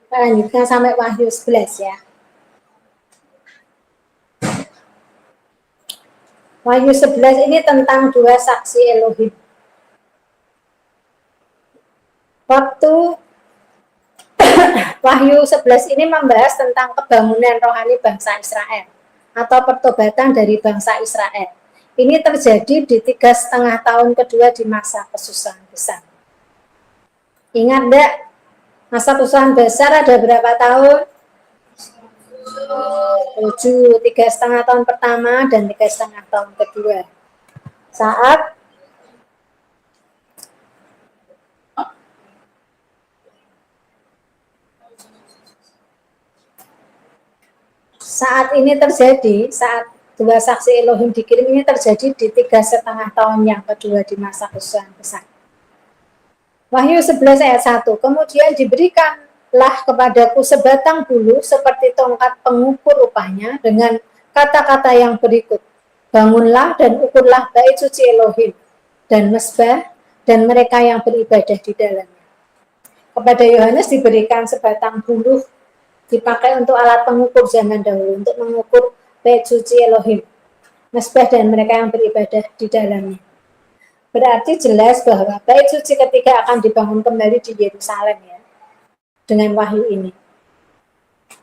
Lanjutkan sampai Wahyu 11 ya. Wahyu 11 ini tentang dua saksi Elohim. Waktu Wahyu 11 ini membahas tentang kebangunan rohani bangsa Israel atau pertobatan dari bangsa Israel. Ini terjadi di 3,5 tahun kedua di masa kesusahan besar. Ingat enggak? Masa kesusahan besar ada berapa tahun? 7, 3,5 tahun pertama dan 3,5 tahun kedua. Saat ini terjadi, saat dua saksi Elohim dikirim ini terjadi di 3,5 tahun yang kedua di masa kesusahan besar. Wahyu 11 ayat 1, kemudian diberikanlah kepadaku sebatang bulu seperti tongkat pengukur upahnya dengan kata-kata yang berikut, bangunlah dan ukurlah bait suci Elohim dan mesbah dan mereka yang beribadah di dalamnya. Kepada Yohanes diberikan sebatang bulu dipakai untuk alat pengukur zaman dahulu, untuk mengukur bait suci Elohim, mesbah dan mereka yang beribadah di dalamnya. Berarti jelas bahwa bait suci ketiga akan dibangun kembali di Yerusalem ya. Dengan wahyu ini.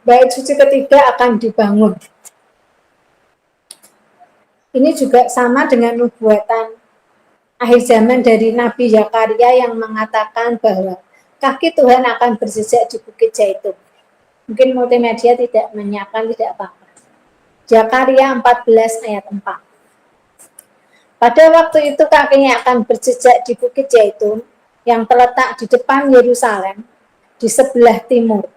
Bait suci ketiga akan dibangun. Ini juga sama dengan nubuatan akhir zaman dari Nabi Zakaria yang mengatakan bahwa kaki Tuhan akan berjejak di Bukit Zaitun. Mungkin multimedia tidak menyiapkan, tidak apa-apa. Zakaria 14 ayat 4. Pada waktu itu kakinya akan berjejak di Bukit Zaitun yang terletak di depan Yerusalem di sebelah timur.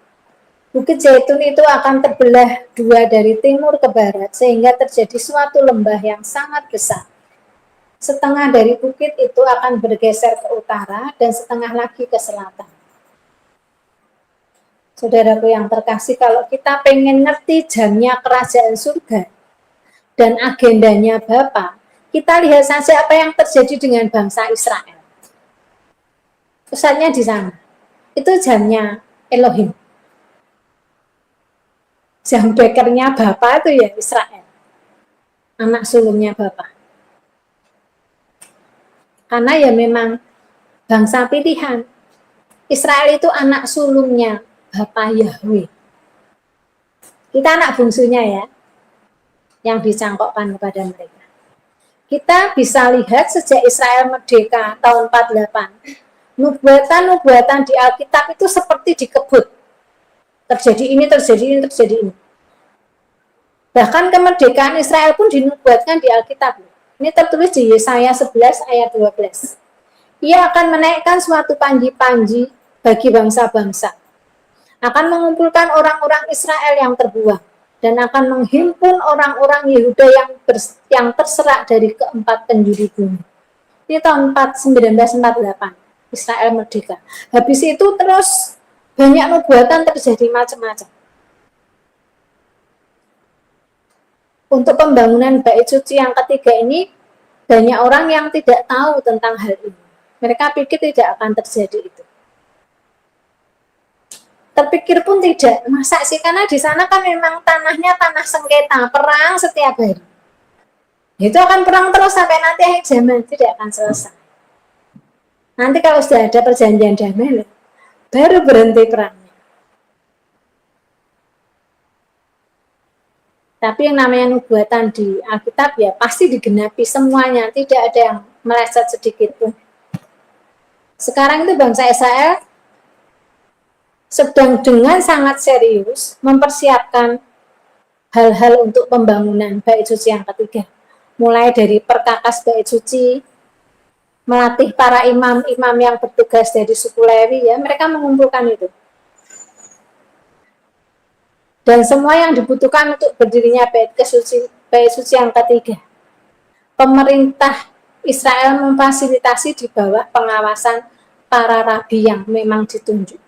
Bukit Zaitun itu akan terbelah dua dari timur ke barat sehingga terjadi suatu lembah yang sangat besar. Setengah dari bukit itu akan bergeser ke utara dan setengah lagi ke selatan. Saudaraku yang terkasih, kalau kita pengen ngerti jamnya kerajaan surga dan agendanya Bapa, kita lihat saja apa yang terjadi dengan bangsa Israel. Pusatnya di sana. Itu jamnya Elohim. Jam bekernya Bapa itu ya Israel. Anak sulungnya Bapa. Karena ya memang bangsa pilihan. Israel itu anak sulungnya Bapa Yahweh. Kita anak bungsunya ya, yang dicangkokkan kepada mereka. Kita bisa lihat sejak Israel merdeka tahun 48, nubuatan-nubuatan di Alkitab itu seperti dikebut. Terjadi ini, terjadi ini, terjadi ini. Bahkan kemerdekaan Israel pun dinubuatkan di Alkitab. Ini tertulis di Yesaya 11 ayat 12. Ia akan menaikkan suatu panji-panji bagi bangsa-bangsa. Akan mengumpulkan orang-orang Israel yang terbuang dan akan menghimpun orang-orang Yehuda yang terserak dari keempat penjuru bumi. Ini tahun 1948, Israel merdeka. Habis itu terus banyak nubuatan terjadi macam-macam. Untuk pembangunan bait suci yang ketiga ini, banyak orang yang tidak tahu tentang hal ini. Mereka pikir tidak akan terjadi itu. Terpikir pun tidak, masa sih, karena di sana kan memang tanahnya tanah sengketa, perang setiap hari. Itu akan perang terus sampai nanti akhir zaman, tidak akan selesai. Nanti kalau sudah ada perjanjian damai, baru berhenti perangnya. Tapi yang namanya nubuatan di Alkitab ya pasti digenapi semuanya, tidak ada yang meleset sedikit pun. Sekarang itu bangsa Israel sedang dengan sangat serius mempersiapkan hal-hal untuk pembangunan bait suci yang ketiga. Mulai dari perkakas bait suci, melatih para imam-imam yang bertugas dari suku Lewi ya, mereka mengumpulkan itu. Dan semua yang dibutuhkan untuk berdirinya bait suci yang ketiga. Pemerintah Israel memfasilitasi di bawah pengawasan para rabi yang memang ditunjuk.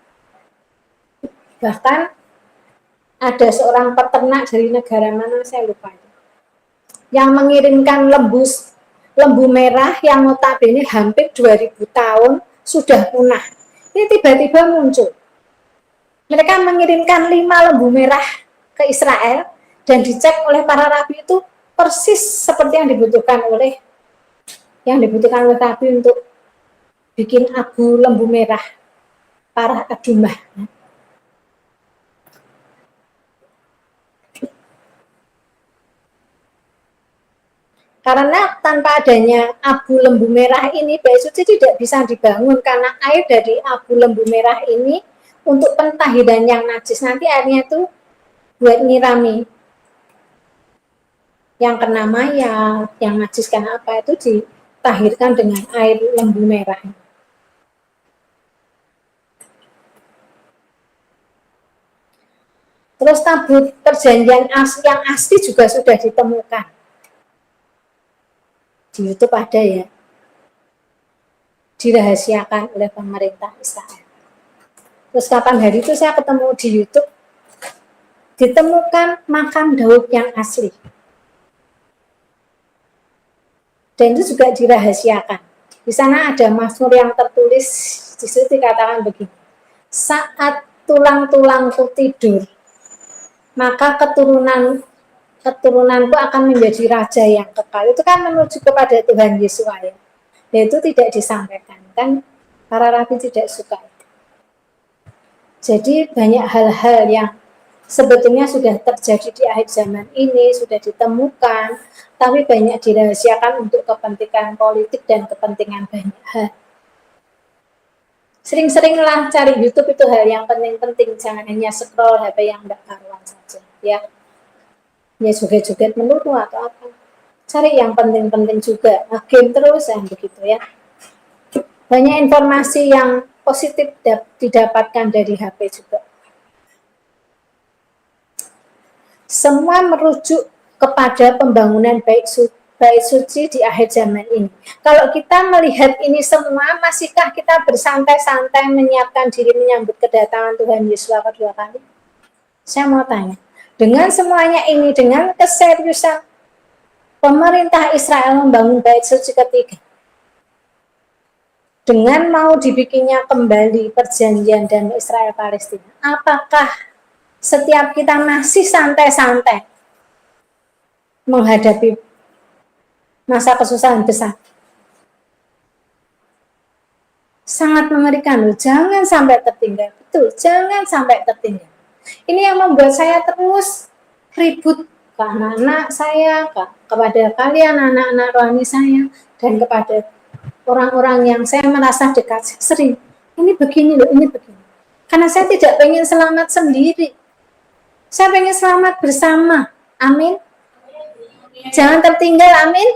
Bahkan ada seorang peternak dari negara mana saya lupa, yang mengirimkan lembu merah yang notabene hampir 2000 tahun sudah punah. Ini tiba-tiba muncul. Mereka mengirimkan 5 lembu merah ke Israel dan dicek oleh para rabi itu persis seperti yang dibutuhkan oleh rabi untuk bikin abu lembu merah para adumah. Karena tanpa adanya abu lembu merah ini, bait suci tidak bisa dibangun karena air dari abu lembu merah ini untuk pentahiran yang najis. Nanti airnya itu buat nyirami yang kena mayat, yang najis karena apa itu ditahirkan dengan air lembu merah. Terus tabut perjanjian yang asli juga sudah ditemukan. Di YouTube ada ya. Dirahasiakan oleh pemerintah Israel. Terus kapan hari itu saya ketemu di YouTube, ditemukan makam Daud yang asli. Dan itu juga dirahasiakan. Di sana ada mazmur yang tertulis, di situ dikatakan begini, saat tulang-tulangku tidur, maka keturunanku akan menjadi raja yang kekal. Itu kan menuju kepada Tuhan Yesus ya. Dan itu tidak disampaikan, kan para rabi tidak suka. Jadi banyak hal-hal yang sebetulnya sudah terjadi di akhir zaman ini, sudah ditemukan, tapi banyak dirahasiakan untuk kepentingan politik dan kepentingan banyak hal. Sering-seringlah cari YouTube itu hal yang penting-penting, jangan hanya scroll HP yang tidak karuan saja, ya. Ya joget-joget melulu atau apa. Cari yang penting-penting juga, game terus yang begitu ya. Banyak informasi yang positif didapatkan dari HP juga. Semua merujuk kepada pembangunan bait suci di akhir zaman ini. Kalau kita melihat ini semua, masihkah kita bersantai-santai menyiapkan diri menyambut kedatangan Tuhan Yesus kedua kali? Saya mau tanya, dengan semuanya ini, dengan keseriusan pemerintah Israel membangun bait suci ketiga, dengan mau dibikinnya kembali perjanjian dan Israel Palestina, apakah setiap kita masih santai-santai menghadapi masa kesusahan besar? Sangat mengerikan loh, jangan sampai tertinggal. Betul, jangan sampai tertinggal. Ini yang membuat saya terus ribut ke anak-anak saya, kepada kalian anak-anak rohani saya, dan kepada orang-orang yang saya merasa dekat. Sering, ini begini loh, ini begini. Karena saya tidak pengen selamat sendiri. Saya pengen selamat bersama. Amin. Jangan tertinggal, amin.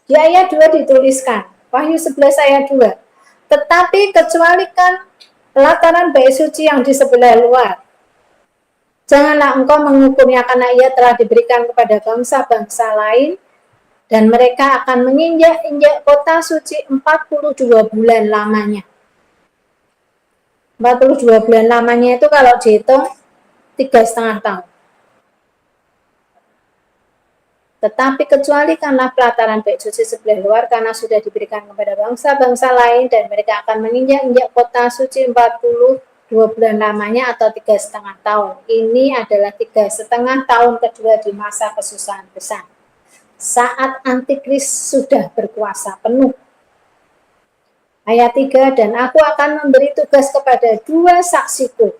Di ayat 2 dituliskan, Wahyu 11 ayat 2. Tetapi kecualikan pelataran bait suci yang di sebelah luar. Janganlah engkau mengukurnya karena ia telah diberikan kepada bangsa-bangsa lain dan mereka akan menginjak-injak kota suci 42 bulan lamanya. 42 bulan lamanya itu kalau dihitung 3,5 tahun. Tetapi kecualikanlah pelataran bait suci sebelah luar karena sudah diberikan kepada bangsa-bangsa lain dan mereka akan menginjak-injak kota suci 42 bulan lamanya atau 3,5 tahun. Ini adalah 3,5 tahun kedua di masa kesusahan besar. Saat antikris sudah berkuasa penuh. Ayat 3, dan aku akan memberi tugas kepada 2 saksiku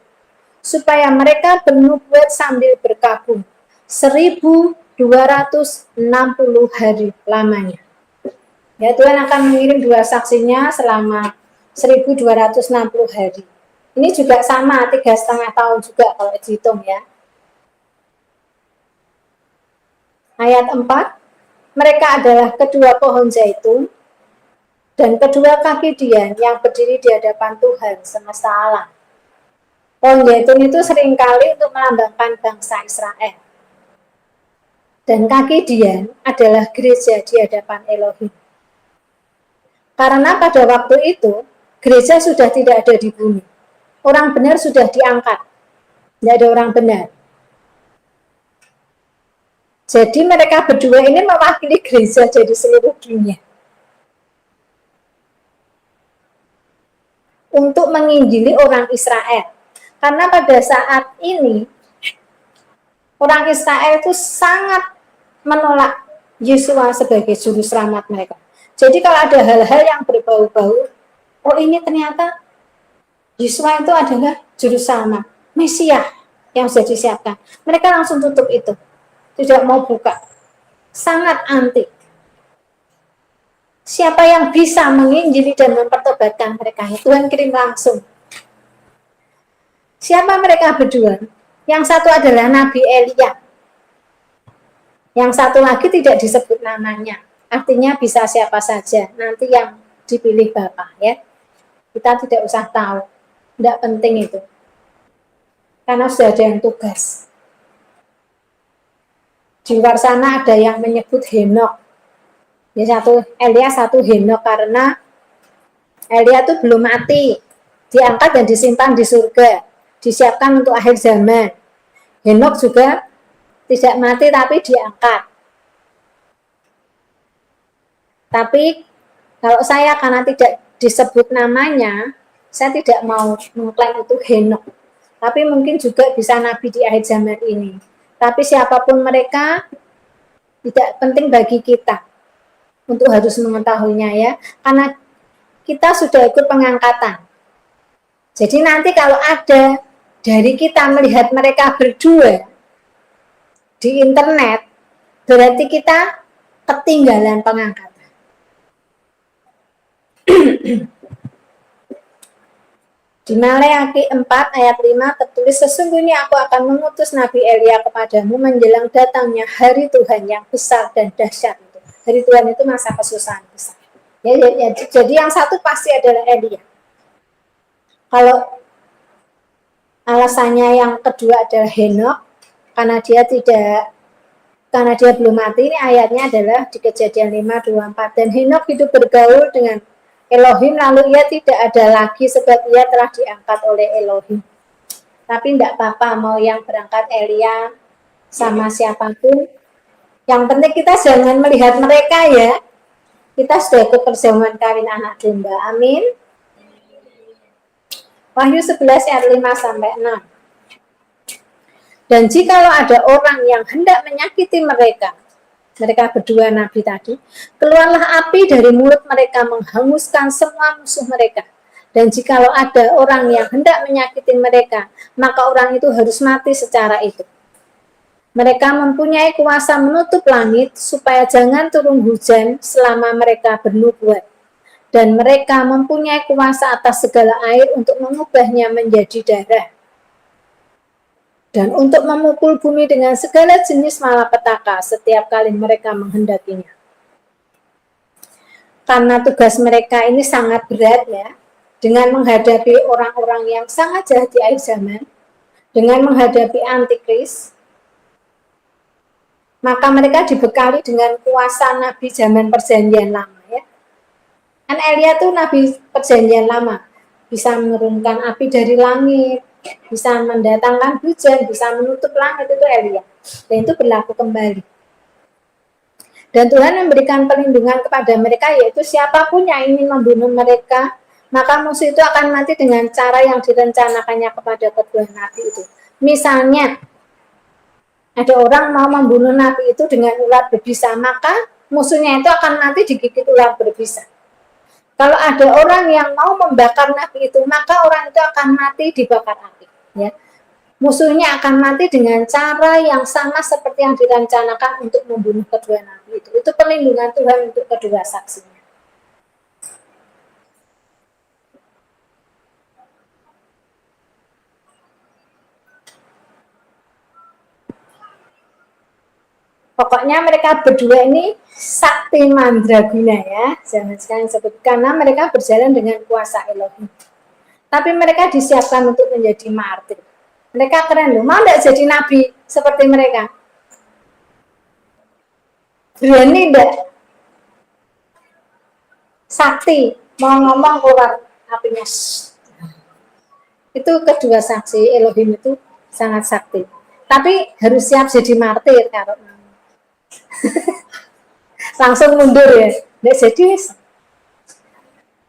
supaya mereka bernubuat sambil berkabung 1260 hari lamanya. Ya, Tuhan akan mengirim 2 saksinya selama 1260 hari. Ini juga sama 3,5 tahun juga kalau dihitung ya. Ayat 4, mereka adalah kedua pohon zaitun dan kedua kaki dian yang berdiri di hadapan Tuhan semesta alam. Pohon zaitun itu seringkali untuk melambangkan bangsa Israel. Dan kaki dian adalah gereja di hadapan Elohim. Karena pada waktu itu, gereja sudah tidak ada di bumi. Orang benar sudah diangkat. Tidak ada orang benar. Jadi mereka berdua ini mewakili gereja jadi seluruh dunia. untuk menginjili orang Israel. Karena pada saat ini orang Israel itu sangat menolak Yesua sebagai juru selamat mereka. Jadi kalau ada hal-hal yang berbau-bau, oh ini ternyata Yesua itu adalah juru selamat, Mesias yang sudah disiapkan. Mereka langsung tutup itu, tidak mau buka, sangat anti. Siapa yang bisa menginjili dan mempertobatkan mereka? Tuhan kirim langsung. Siapa mereka berdua? Yang satu adalah Nabi Elia. Yang satu lagi tidak disebut namanya. Artinya bisa siapa saja. Nanti yang dipilih Bapak ya. Kita tidak usah tahu. Tidak penting itu. Karena sudah ada yang tugas. Di luar sana ada yang menyebut Henok. Ya, satu Elia, satu Henok, karena Elia itu belum mati. Diangkat dan disimpan di surga. Disiapkan untuk akhir zaman. Henok juga tidak mati tapi diangkat. Tapi kalau saya karena tidak disebut namanya, saya tidak mau mengklaim itu Henok. Tapi mungkin juga bisa nabi di akhir zaman ini. Tapi siapapun mereka, tidak penting bagi kita untuk harus mengetahuinya ya. Karena kita sudah ikut pengangkatan. Jadi nanti kalau ada dari kita melihat mereka berdua di internet, berarti kita ketinggalan pengangkatan. Di Maleakhi 4 ayat 5 tertulis, sesungguhnya aku akan mengutus Nabi Elia kepadamu menjelang datangnya hari Tuhan yang besar dan dahsyat itu. Hari Tuhan itu masa kesusahan besar. Ya, jadi yang satu pasti adalah Elia. Kalau alasannya yang kedua adalah Henok, karena dia belum mati, ini ayatnya adalah di Kejadian 5:24. Dan Henok hidup bergaul dengan Elohim, lalu ia tidak ada lagi sebab ia telah diangkat oleh Elohim. Tapi tidak apa-apa mau yang berangkat Elia sama siapapun. Yang penting kita jangan melihat mereka ya. Kita sudah ikut perjamuan kawin anak domba. Amin. Wahyu 11 ayat 5-6. Dan jikalau ada orang yang hendak menyakiti mereka berdua nabi tadi, keluarlah api dari mulut mereka menghanguskan semua musuh mereka. Dan jikalau ada orang yang hendak menyakiti mereka, maka orang itu harus mati secara itu. Mereka mempunyai kuasa menutup langit supaya jangan turun hujan selama mereka bernubuat. Dan mereka mempunyai kuasa atas segala air untuk mengubahnya menjadi darah. Dan untuk memukul bumi dengan segala jenis malapetaka setiap kali mereka menghendakinya. Karena tugas mereka ini sangat berat ya, dengan menghadapi orang-orang yang sangat jahat di akhir zaman, dengan menghadapi antikris, maka mereka dibekali dengan kuasa nabi zaman perjanjian lama ya. Kan Elia itu nabi perjanjian lama, bisa menurunkan api dari langit, bisa mendatangkan hujan, bisa menutup langit, itu Elia. Dan itu berlaku kembali. Dan Tuhan memberikan perlindungan kepada mereka, yaitu siapapun yang ingin membunuh mereka, maka musuh itu akan mati dengan cara yang direncanakannya kepada kedua nabi itu. Misalnya, ada orang mau membunuh nabi itu dengan ular berbisa, maka musuhnya itu akan mati digigit ular berbisa. Kalau ada orang yang mau membakar nabi itu, maka orang itu akan mati dibakar api. Ya. Musuhnya akan mati dengan cara yang sama seperti yang direncanakan untuk membunuh kedua nabi itu. Itu perlindungan Tuhan untuk kedua saksinya. Pokoknya mereka berdua ini sakti mandraguna ya, jangan sekali sebut, karena mereka berjalan dengan kuasa Elohim. Tapi mereka disiapkan untuk menjadi martir. Mereka keren loh, mau enggak jadi nabi seperti mereka? Berani enggak? Sakti, mau ngomong keluar apinya. Itu kedua saksi Elohim itu sangat sakti. Tapi harus siap jadi martir kalau langsung mundur ya. Nggak jadi.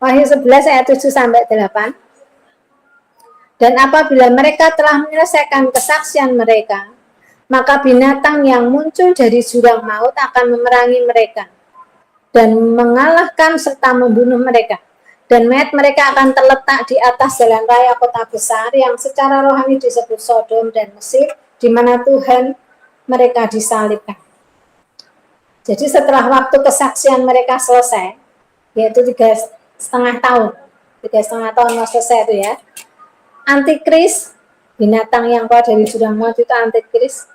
Wahyu 11 ayat 7-8. Dan apabila mereka telah menyelesaikan kesaksian mereka, maka binatang yang muncul dari jurang maut akan memerangi mereka dan mengalahkan serta membunuh mereka. Dan mayat mereka akan terletak di atas jalan raya kota besar yang secara rohani disebut Sodom dan Mesir, di mana Tuhan mereka disalibkan. Jadi setelah waktu kesaksian mereka selesai, yaitu 3,5 tahun, 3,5 tahun selesai itu ya, Antikris, binatang yang keluar dari jurang maut itu Antikris,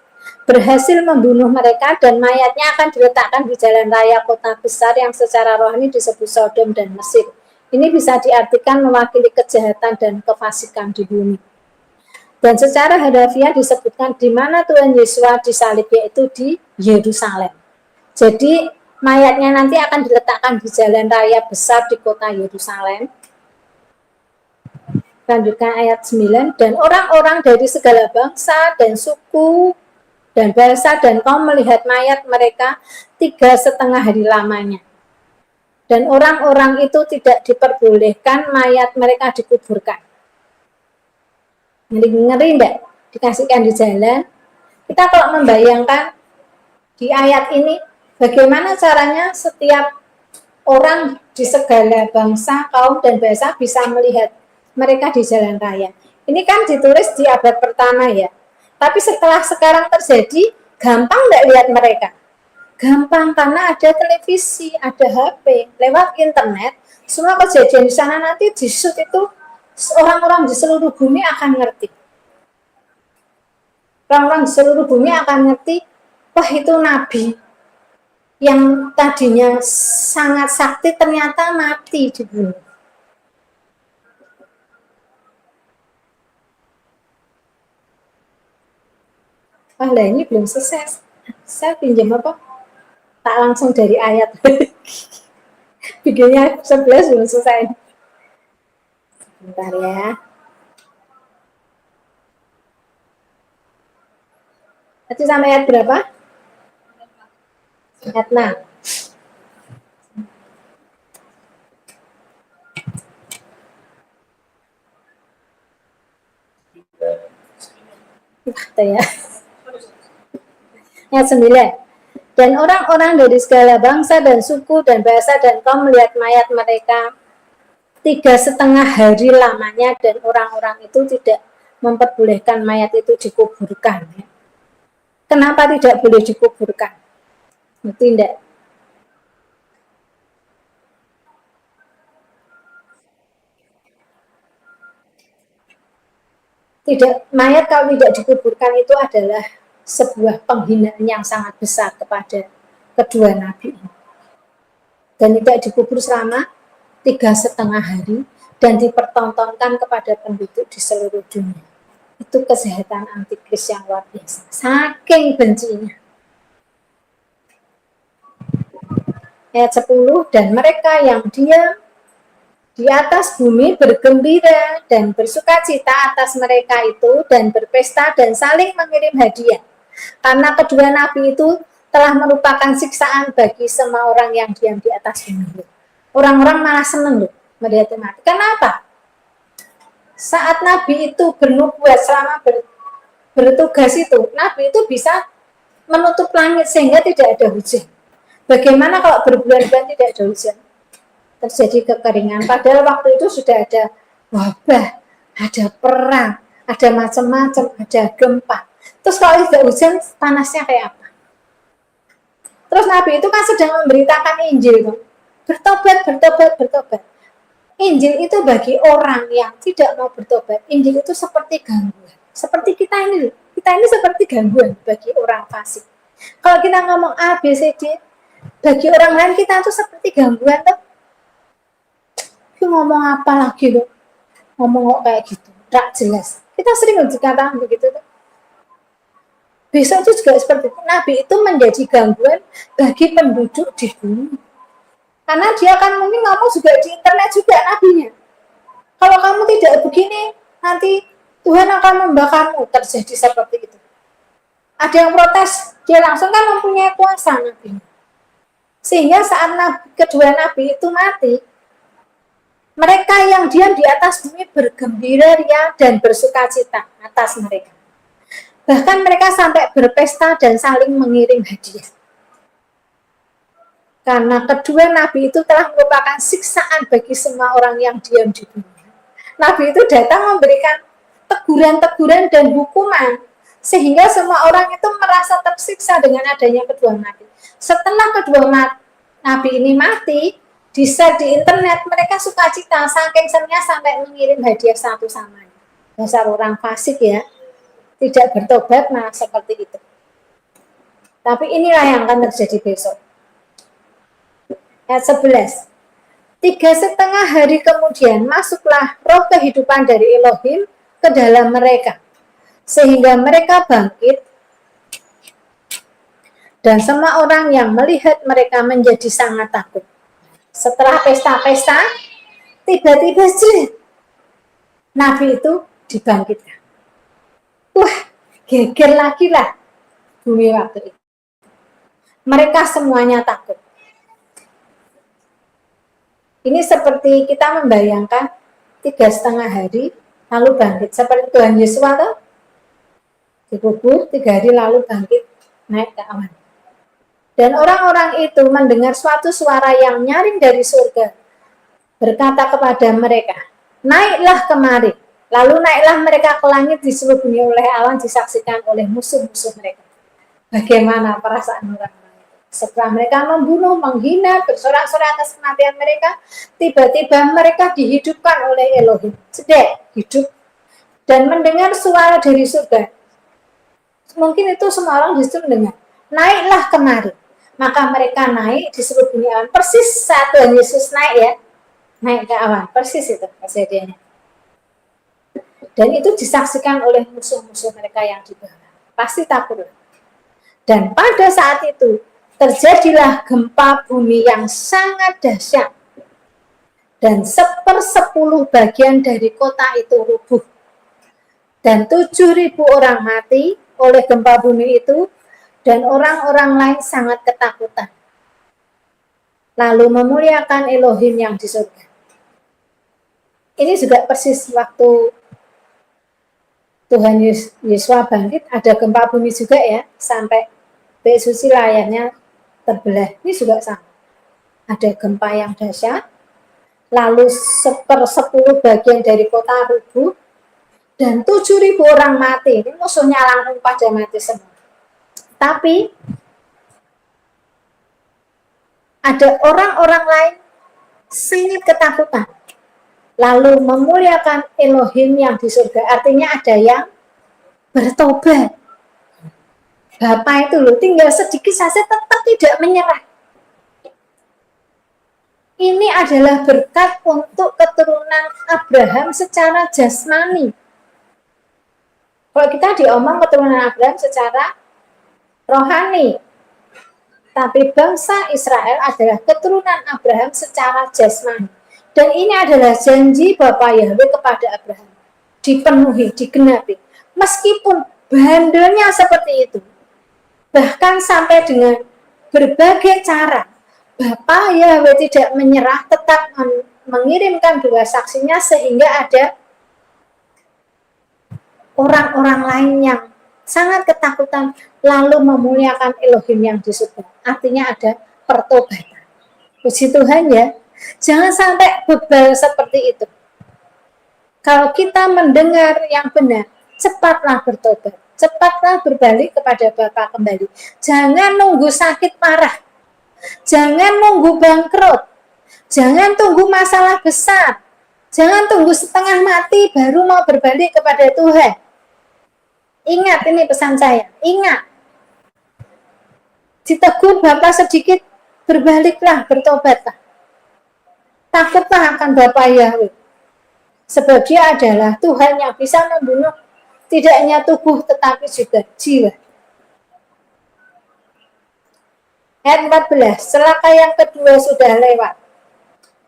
berhasil membunuh mereka dan mayatnya akan diletakkan di jalan raya kota besar yang secara rohani disebut Sodom dan Mesir. Ini bisa diartikan mewakili kejahatan dan kefasikan di bumi. Dan secara harafiah disebutkan di mana Tuhan Yesus disalib, yaitu di Yerusalem. Jadi mayatnya nanti akan diletakkan di jalan raya besar di kota Yerusalem. Lanjutkan ayat 9, dan orang-orang dari segala bangsa dan suku dan bahasa dan kaum melihat mayat mereka 3,5 hari lamanya. Dan orang-orang itu tidak diperbolehkan mayat mereka dikuburkan. Ngeri enggak? Dikasihkan di jalan. Kita kalau membayangkan di ayat ini, bagaimana caranya setiap orang di segala bangsa, kaum, dan bahasa bisa melihat mereka di jalan raya. Ini kan ditulis di abad pertama ya. Tapi setelah sekarang terjadi, gampang nggak lihat mereka? Gampang, karena ada televisi, ada HP, lewat internet, semua kejadian di sana nanti di shoot itu, orang-orang di seluruh bumi akan ngerti. Orang-orang di seluruh bumi akan ngerti, wah itu nabi yang tadinya sangat sakti ternyata mati di bumi. Wah lah ini belum selesai. Saya pinjam apa? Tak langsung dari ayat. Videonya 11 belum selesai. Sebentar ya. Tadi sampai ayat berapa? Ayat 6. Ya. Ayat 9. Dan orang-orang dari segala bangsa dan suku dan bahasa dan kaum melihat mayat mereka 3,5 hari lamanya, dan orang-orang itu tidak memperbolehkan mayat itu dikuburkan. Kenapa tidak boleh dikuburkan? Tidak. Tidak, mayat kalau tidak dikuburkan itu adalah sebuah penghinaan yang sangat besar kepada kedua nabi ini. Dan tidak dikubur selama 3,5 hari dan dipertontonkan kepada penduduk di seluruh dunia. Itu kesehatan antikris yang luar biasa. Saking bencinya. Ayat 10, dan mereka yang diam di atas bumi bergembira dan bersuka cita atas mereka itu dan berpesta dan saling mengirim hadiah. Karena kedua nabi itu telah merupakan siksaan bagi semua orang yang diam di atas bumi. Orang-orang malah senang loh melihat mati. Kenapa? Saat nabi itu bernubuat selama bertugas itu, nabi itu bisa menutup langit sehingga tidak ada hujan. Bagaimana kalau berbulan-bulan tidak ada hujan? Terjadi kekeringan. Padahal waktu itu sudah ada wabah, ada perang, ada macam-macam, ada gempa. Terus kalau tidak hujan, panasnya kayak apa? Terus Nabi itu kan sedang memberitakan Injil, bertobat, bertobat, bertobat. Injil itu bagi orang yang tidak mau bertobat, Injil itu seperti gangguan. Seperti kita ini seperti gangguan bagi orang fasik. Kalau kita ngomong A, B, C, D, bagi orang lain kita itu seperti gangguan tuh. Ngomong apa lagi loh? Ngomong kok kayak gitu, tak jelas. Kita sering dikatakan begitu tuh. Besok itu juga seperti itu. Nabi itu menjadi gangguan bagi penduduk di bumi. Karena dia akan mungkin ngomong juga di internet juga nabinya. Kalau kamu tidak begini, nanti Tuhan akan membakarmu. Terjadi seperti itu. Ada yang protes, dia langsung kan mempunyai kuasa nabi. Sehingga saat kedua nabi itu mati, Mereka yang diam di atas bumi bergembira ria dan bersukacita atas mereka. Bahkan mereka sampai berpesta dan saling mengirim hadiah. Karena kedua nabi itu telah merupakan siksaan bagi semua orang yang diam di bumi. Nabi itu datang memberikan teguran-teguran dan hukuman, sehingga semua orang itu merasa tersiksa dengan adanya kedua nabi. Setelah kedua nabi ini mati, di-share di internet, mereka sukacita, saking senangnya sampai mengirim hadiah satu sama lain. Dasar orang fasik ya, tidak bertobat nah seperti itu. Tapi inilah yang akan terjadi besok. Ayat 11. 3,5 hari kemudian masuklah roh kehidupan dari Elohim ke dalam mereka, sehingga mereka bangkit, dan semua orang yang melihat mereka menjadi sangat takut. Setelah pesta-pesta, tiba-tiba nabi itu dibangkitkan. Wah, geger lagi lah bumi waktu itu. Mereka semuanya takut. Ini seperti kita membayangkan 3,5 hari lalu bangkit. Seperti Tuhan Yesus atau dikubur 3 hari lalu bangkit naik ke awan. Dan orang-orang itu mendengar suatu suara yang nyaring dari surga, berkata kepada mereka, naiklah kemari. Lalu naiklah mereka ke langit, diselubungi oleh awan, disaksikan oleh musuh-musuh mereka. Bagaimana perasaan orang-orang itu? Setelah mereka membunuh, menghina, bersorak-sorai atas kematian mereka, tiba-tiba mereka dihidupkan oleh Elohim. Sedek, hidup, dan mendengar suara dari surga. Mungkin itu semua orang justru mendengar, naiklah kemari. Maka mereka naik diselubungi awan. Persis saat Tuhan Yesus naik ya, naik ke awan. Persis itu kejadiannya. Dan itu disaksikan oleh musuh-musuh mereka yang di bawah. Pasti takut. Dan pada saat itu terjadilah gempa bumi yang sangat dahsyat. Dan 1/10 bagian dari kota itu rubuh. Dan 7.000 orang mati oleh gempa bumi itu, dan orang-orang lain sangat ketakutan. Lalu memuliakan Elohim yang di surga. Ini juga persis waktu Tuhan Yesus bangkit, ada gempa bumi juga ya, sampai Susi layarnya terbelah. Ini juga sama. Ada gempa yang dahsyat, lalu 1/10 bagian dari kota rubuh, dan 7.000 orang mati. Ini musuhnya langsung pada mati semua. Tapi ada orang-orang lain sangat ketakutan, lalu memuliakan Elohim yang di surga. Artinya ada yang bertobat. Bapak itu loh, tinggal sedikit saja tetap tidak menyerah. Ini adalah berkat untuk keturunan Abraham secara jasmani. Kalau kita diomong keturunan Abraham secara rohani, tapi bangsa Israel adalah keturunan Abraham secara jasmani. Dan ini adalah janji Bapa Yahweh kepada Abraham. Dipenuhi, digenapi. Meskipun bandelnya seperti itu, bahkan sampai dengan berbagai cara, Bapa Yahweh tidak menyerah, tetap mengirimkan 2 saksinya, sehingga ada orang-orang lain yang sangat ketakutan, lalu memuliakan Elohim yang di surga. Artinya ada pertobatan. Puji Tuhan ya. Jangan sampai bebal seperti itu. Kalau kita mendengar yang benar, cepatlah bertobat. Cepatlah berbalik kepada Bapa kembali. Jangan nunggu sakit parah. Jangan nunggu bangkrut. Jangan tunggu masalah besar. Jangan tunggu setengah mati baru mau berbalik kepada Tuhan. Ingat, ini pesan saya, ingat. Ditegur Bapak sedikit, berbaliklah, bertobatlah. Takutlah akan Bapa Yahweh. Sebab Dia adalah Tuhan yang bisa membunuh tidak hanya tubuh tetapi juga jiwa. Ayat 14, celaka yang kedua sudah lewat.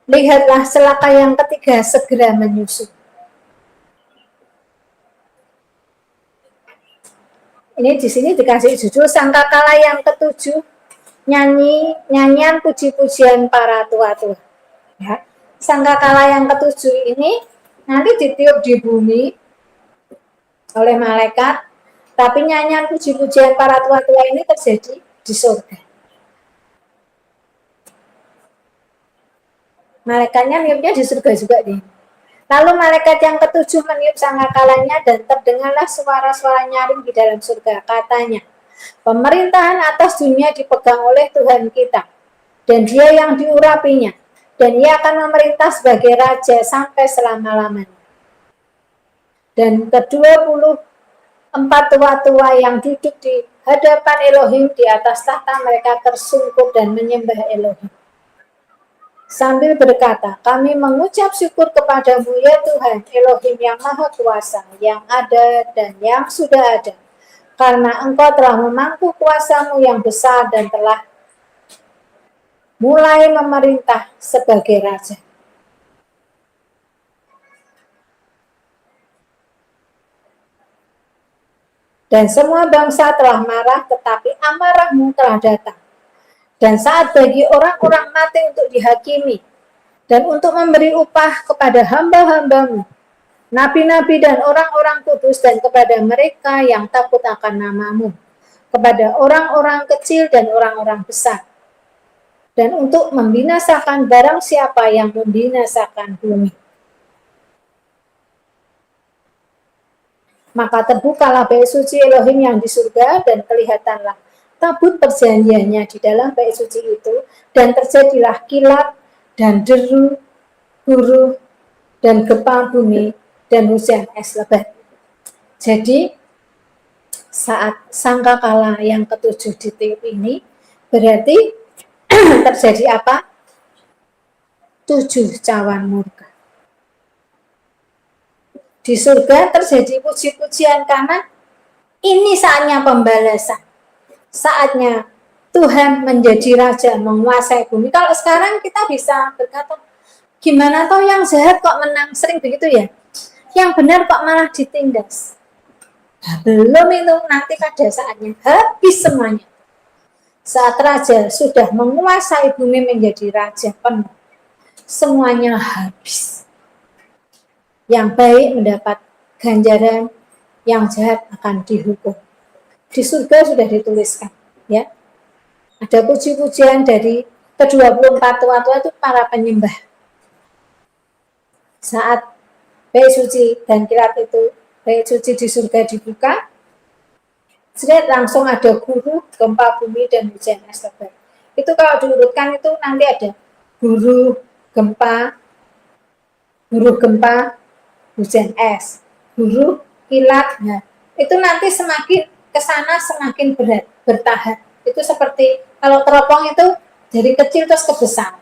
Lihatlah celaka yang ketiga segera menyusul. Ini di sini dikasih judul sangkakala yang ketujuh, nyanyian puji-pujian para tua-tua. Ya. Sangkakala yang ketujuh ini nanti ditiup di bumi oleh malaikat, tapi nyanyian puji-pujian para tua-tua ini terjadi di surga. Malaikatnya niupnya di surga juga nih. Lalu malaikat yang ketujuh meniup sangkakalanya dan terdengarlah suara-suara nyaring di dalam surga. Katanya, pemerintahan atas dunia dipegang oleh Tuhan kita, dan Dia yang diurapinya, dan Ia akan memerintah sebagai raja sampai selama-lamanya. Dan ke-24 tua-tua yang duduk di hadapan Elohim di atas tahta mereka tersungkur dan menyembah Elohim sambil berkata, kami mengucap syukur kepadamu ya Tuhan Elohim yang Maha Kuasa, yang ada dan yang sudah ada, karena Engkau telah memangku kuasamu yang besar dan telah mulai memerintah sebagai raja. Dan semua bangsa telah marah, tetapi amarahmu telah datang. Dan saat bagi orang-orang mati untuk dihakimi, dan untuk memberi upah kepada hamba-hambamu, nabi-nabi dan orang-orang kudus, dan kepada mereka yang takut akan namamu, kepada orang-orang kecil dan orang-orang besar, dan untuk membinasakan barang siapa yang membinasakan bumi. Maka terbukalah bait suci Elohim yang di surga, dan kelihatanlah tabut perjanjiannya di dalam bait suci itu, dan terjadilah kilat dan deru, huru, dan gempa bumi, dan hujan es lebat. Jadi saat sangkakala yang ketujuh ditiup ini, berarti terjadi apa? 7 cawan murka. Di surga terjadi puji-pujian karena ini saatnya pembalasan. Saatnya Tuhan menjadi raja, menguasai bumi. Kalau sekarang kita bisa berkata, gimana toh yang jahat kok menang? Sering begitu ya. Yang benar kok malah ditindas. Nah, belum itu, nanti pada saatnya habis semuanya. Saat raja sudah menguasai bumi menjadi raja penuh, semuanya habis. Yang baik mendapat ganjaran, yang jahat akan dihukum. Di surga sudah dituliskan, ya. Ada puji-pujian dari ke-24 tua-tua itu para penyembah. Saat bait suci dan kilat itu, bait suci di surga dibuka, langsung ada guru, gempa bumi, dan hujan es lebat. Itu kalau diurutkan itu nanti ada guru, gempa, hujan es, guru, kilat. Nah, itu nanti semakin ke sana semakin berat, bertahap. Itu seperti kalau teropong itu dari kecil terus ke besar.